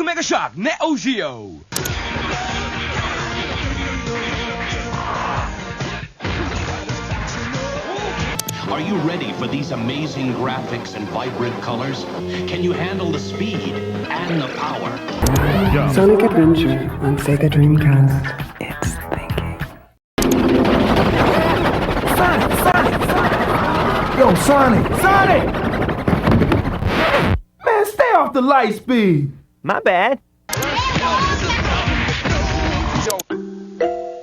Mega Shock Neo Geo. Are you ready for these amazing graphics and vibrant colors? Can you handle the speed and the power? Sonic Adventure on Sega Dreamcast. It's thinking. Sonic! Yo, Sonic! Man, stay off the light speed! My bad.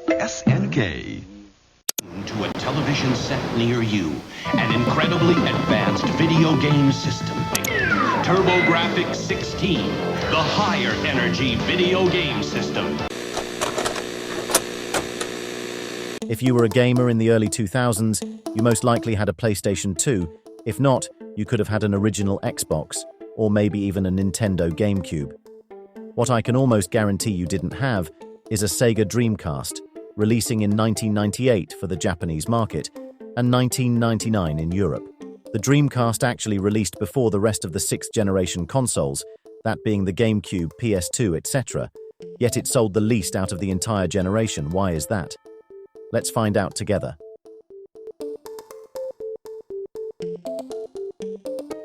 SNK. To a television set near you, an incredibly advanced video game system. TurboGrafx 16, the higher energy video game system. If you were a gamer in the early 2000s, you most likely had a PlayStation 2. If not, you could have had an original Xbox, or maybe even a Nintendo GameCube. What I can almost guarantee you didn't have is a Sega Dreamcast, releasing in 1998 for the Japanese market and 1999 in Europe. The Dreamcast actually released before the rest of the sixth-generation consoles, that being the GameCube, PS2, etc. Yet it sold the least out of the entire generation. Why is that? Let's find out together.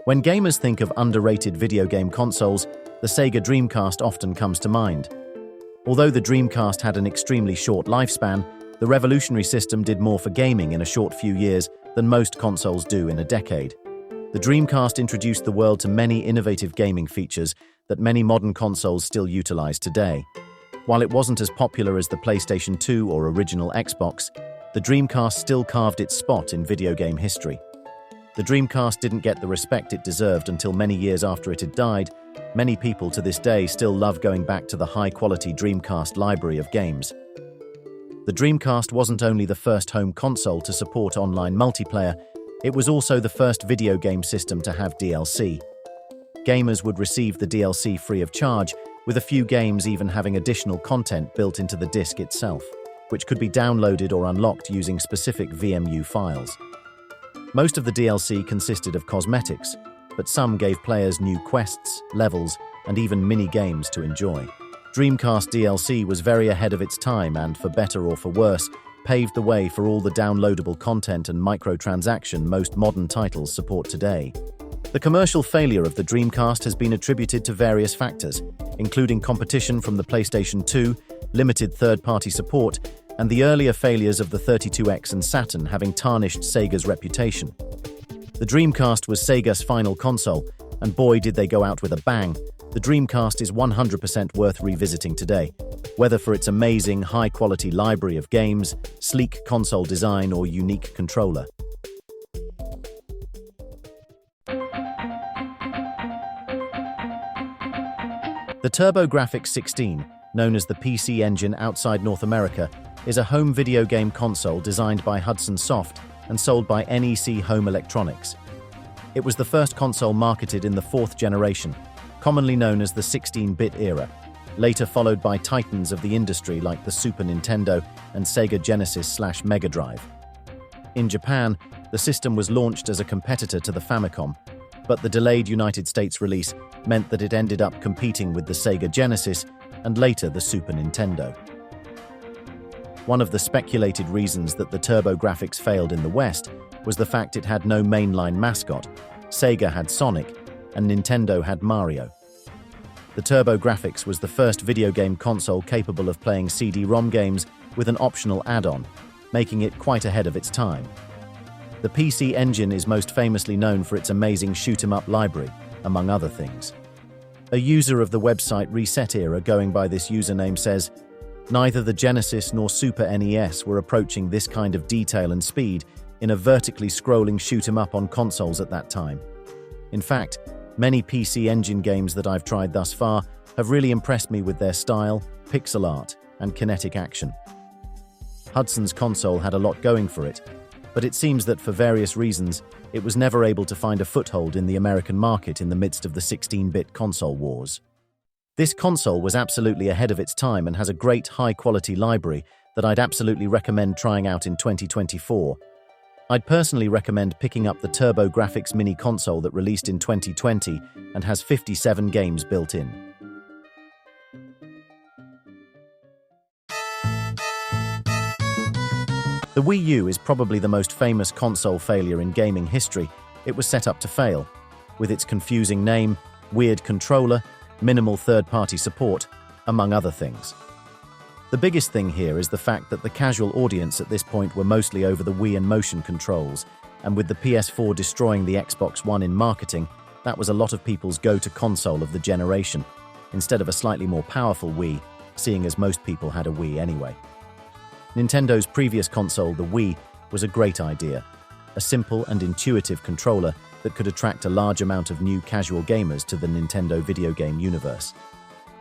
When gamers think of underrated video game consoles, the Sega Dreamcast often comes to mind. Although the Dreamcast had an extremely short lifespan, the revolutionary system did more for gaming in a short few years than most consoles do in a decade. The Dreamcast introduced the world to many innovative gaming features that many modern consoles still utilize today. While it wasn't as popular as the PlayStation 2 or original Xbox, the Dreamcast still carved its spot in video game history. The Dreamcast didn't get the respect it deserved until many years after it had died. Many people to this day still love going back to the high-quality Dreamcast library of games. The Dreamcast wasn't only the first home console to support online multiplayer, it was also the first video game system to have DLC. Gamers would receive the DLC free of charge, with a few games even having additional content built into the disc itself, which could be downloaded or unlocked using specific VMU files. Most of the DLC consisted of cosmetics, but some gave players new quests, levels, and even mini-games to enjoy. Dreamcast DLC was very ahead of its time and, for better or for worse, paved the way for all the downloadable content and microtransaction most modern titles support today. The commercial failure of the Dreamcast has been attributed to various factors, including competition from the PlayStation 2, limited third-party support, and the earlier failures of the 32X and Saturn having tarnished Sega's reputation. The Dreamcast was Sega's final console, and boy did they go out with a bang. The Dreamcast is 100% worth revisiting today, whether for its amazing, high-quality library of games, sleek console design, or unique controller. The TurboGrafx 16, known as the PC Engine outside North America, is a home video game console designed by Hudson Soft and sold by NEC Home Electronics. It was the first console marketed in the fourth generation, commonly known as the 16-bit era, later followed by titans of the industry like the Super Nintendo and Sega Genesis/Mega Drive. In Japan, the system was launched as a competitor to the Famicom, but the delayed United States release meant that it ended up competing with the Sega Genesis and later the Super Nintendo. One of the speculated reasons that the TurboGrafx failed in the West was the fact it had no mainline mascot. Sega had Sonic, and Nintendo had Mario. The TurboGrafx was the first video game console capable of playing CD-ROM games with an optional add-on, making it quite ahead of its time. The PC Engine is most famously known for its amazing shoot-'em-up library, among other things. A user of the website Reset Era going by this username says, "Neither the Genesis nor Super NES were approaching this kind of detail and speed in a vertically scrolling shoot-'em-up on consoles at that time. In fact, many PC Engine games that I've tried thus far have really impressed me with their style, pixel art, and kinetic action." Hudson's console had a lot going for it, but it seems that for various reasons, it was never able to find a foothold in the American market in the midst of the 16-bit console wars. This console was absolutely ahead of its time and has a great high-quality library that I'd absolutely recommend trying out in 2024. I'd personally recommend picking up the TurboGrafx mini console that released in 2020 and has 57 games built in. The Wii U is probably the most famous console failure in gaming history. It was set up to fail, with its confusing name, weird controller, minimal third-party support, among other things. The biggest thing here is the fact that the casual audience at this point were mostly over the Wii and motion controls, and with the PS4 destroying the Xbox One in marketing, that was a lot of people's go-to console of the generation, instead of a slightly more powerful Wii, seeing as most people had a Wii anyway. Nintendo's previous console, the Wii, was a great idea, a simple and intuitive controller that could attract a large amount of new casual gamers to the Nintendo video game universe.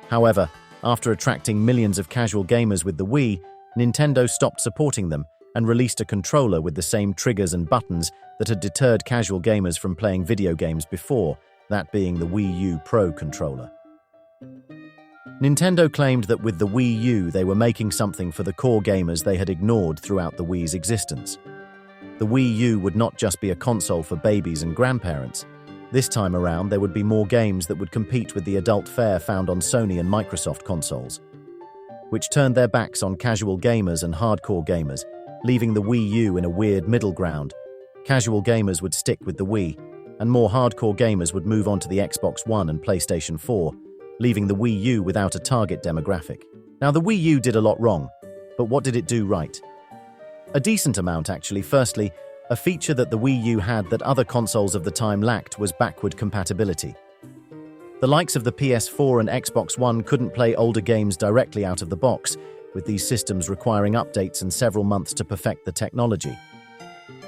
However, after attracting millions of casual gamers with the Wii, Nintendo stopped supporting them and released a controller with the same triggers and buttons that had deterred casual gamers from playing video games before, that being the Wii U Pro controller. Nintendo claimed that with the Wii U they were making something for the core gamers they had ignored throughout the Wii's existence. The Wii U would not just be a console for babies and grandparents. This time around, there would be more games that would compete with the adult fare found on Sony and Microsoft consoles, which turned their backs on casual gamers and hardcore gamers, leaving the Wii U in a weird middle ground. Casual gamers would stick with the Wii, and more hardcore gamers would move on to the Xbox One and PlayStation 4, leaving the Wii U without a target demographic. Now, the Wii U did a lot wrong, but what did it do right? A decent amount, actually. Firstly, a feature that the Wii U had that other consoles of the time lacked was backward compatibility. The likes of the PS4 and Xbox One couldn't play older games directly out of the box, with these systems requiring updates and several months to perfect the technology.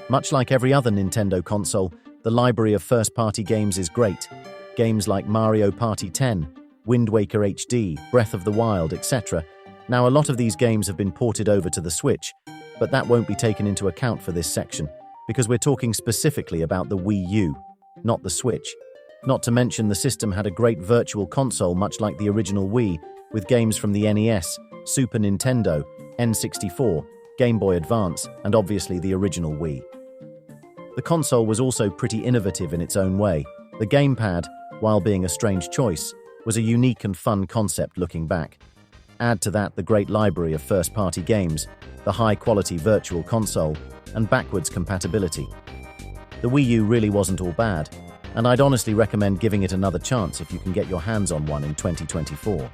Much like every other Nintendo console, the library of first-party games is great. Games like Mario Party 10, Wind Waker HD, Breath of the Wild, etc. Now, a lot of these games have been ported over to the Switch, but that won't be taken into account for this section, because we're talking specifically about the Wii U, not the Switch. Not to mention the system had a great virtual console much like the original Wii, with games from the NES, Super Nintendo, N64, Game Boy Advance, and obviously the original Wii. The console was also pretty innovative in its own way. The gamepad, while being a strange choice, was a unique and fun concept looking back. Add to that the great library of first-party games, the high-quality virtual console, and backwards compatibility. The Wii U really wasn't all bad, and I'd honestly recommend giving it another chance if you can get your hands on one in 2024.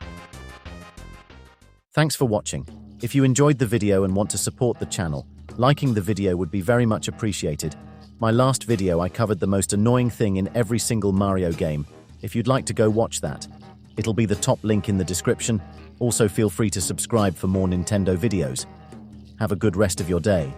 Thanks for watching. If you enjoyed the video and want to support the channel, liking the video would be very much appreciated. My last video I covered the most annoying thing in every single Mario game. If you'd like to go watch that, it'll be the top link in the description. Also feel free to subscribe for more Nintendo videos. Have a good rest of your day.